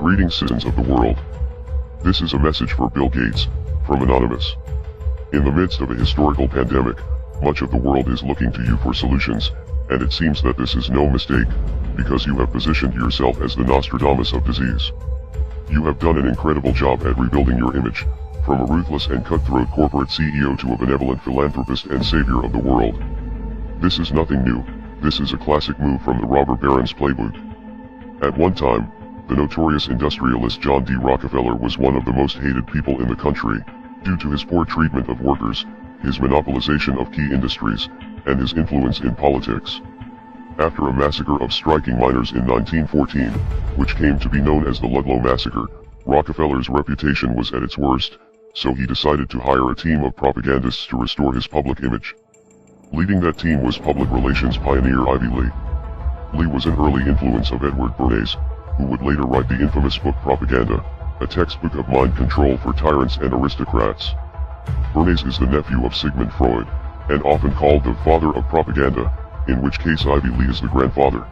Greetings, citizens of the world. This is a message for Bill Gates, from Anonymous. In the midst of a historical pandemic, much of the world is looking to you for solutions, and it seems that this is no mistake, because you have positioned yourself as the Nostradamus of disease. You have done an incredible job at rebuilding your image, from a ruthless and cutthroat corporate CEO to a benevolent philanthropist and savior of the world. This is nothing new, this is a classic move from the robber baron's playbook. At one time, the notorious industrialist John D. Rockefeller was one of the most hated people in the country, due to his poor treatment of workers, his monopolization of key industries, and his influence in politics. After a massacre of striking miners in 1914, which came to be known as the Ludlow Massacre, Rockefeller's reputation was at its worst, so he decided to hire a team of propagandists to restore his public image. Leading that team was public relations pioneer Ivy Lee. Lee was an early influence of Edward Bernays, who would later write the infamous book Propaganda, a textbook of mind control for tyrants and aristocrats. Bernays is the nephew of Sigmund Freud, and often called the father of propaganda, in which case Ivy Lee is the grandfather.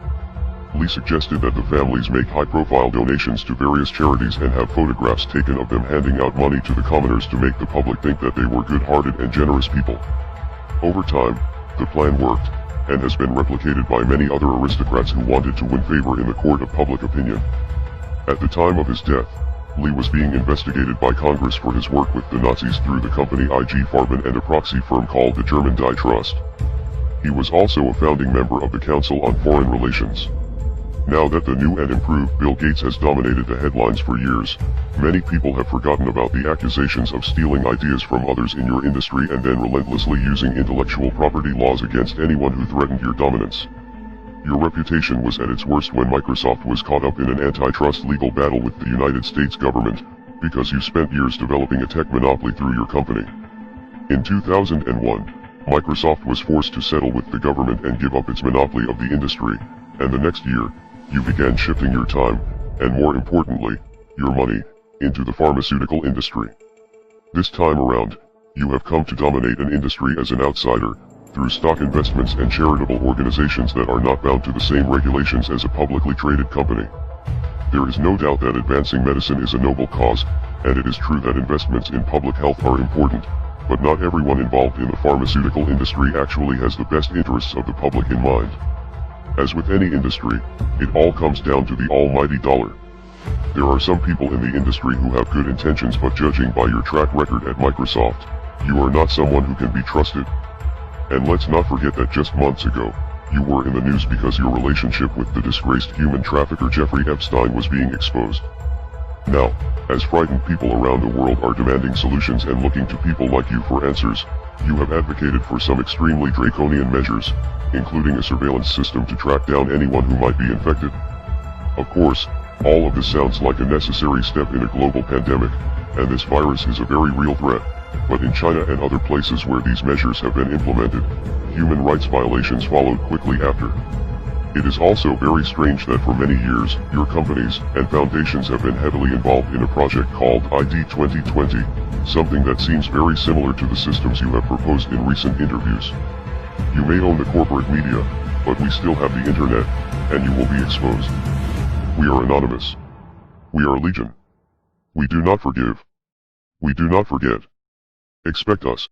Lee suggested that the families make high-profile donations to various charities and have photographs taken of them handing out money to the commoners to make the public think that they were good-hearted and generous people. Over time, the plan worked, and has been replicated by many other aristocrats who wanted to win favor in the court of public opinion. At the time of his death, Lee was being investigated by Congress for his work with the Nazis through the company IG Farben and a proxy firm called the German Die Trust. He was also a founding member of the Council on Foreign Relations. Now that the new and improved Bill Gates has dominated the headlines for years, many people have forgotten about the accusations of stealing ideas from others in your industry and then relentlessly using intellectual property laws against anyone who threatened your dominance. Your reputation was at its worst when Microsoft was caught up in an antitrust legal battle with the United States government, because you spent years developing a tech monopoly through your company. In 2001, Microsoft was forced to settle with the government and give up its monopoly of the industry, and the next year, you began shifting your time, and more importantly, your money, into the pharmaceutical industry. This time around, you have come to dominate an industry as an outsider, through stock investments and charitable organizations that are not bound to the same regulations as a publicly traded company. There is no doubt that advancing medicine is a noble cause, and it is true that investments in public health are important, but not everyone involved in the pharmaceutical industry actually has the best interests of the public in mind. As with any industry, it all comes down to the almighty dollar. There are some people in the industry who have good intentions, but judging by your track record at Microsoft, you are not someone who can be trusted. And let's not forget that just months ago, you were in the news because your relationship with the disgraced human trafficker Jeffrey Epstein was being exposed. Now, as frightened people around the world are demanding solutions and looking to people like you for answers, you have advocated for some extremely draconian measures, including a surveillance system to track down anyone who might be infected. Of course, all of this sounds like a necessary step in a global pandemic, and this virus is a very real threat, but in China and other places where these measures have been implemented, human rights violations followed quickly after. It is also very strange that for many years, your companies and foundations have been heavily involved in a project called ID 2020, something that seems very similar to the systems you have proposed in recent interviews. You may own the corporate media, but we still have the internet, and you will be exposed. We are anonymous. We are legion. We do not forgive. We do not forget. Expect us.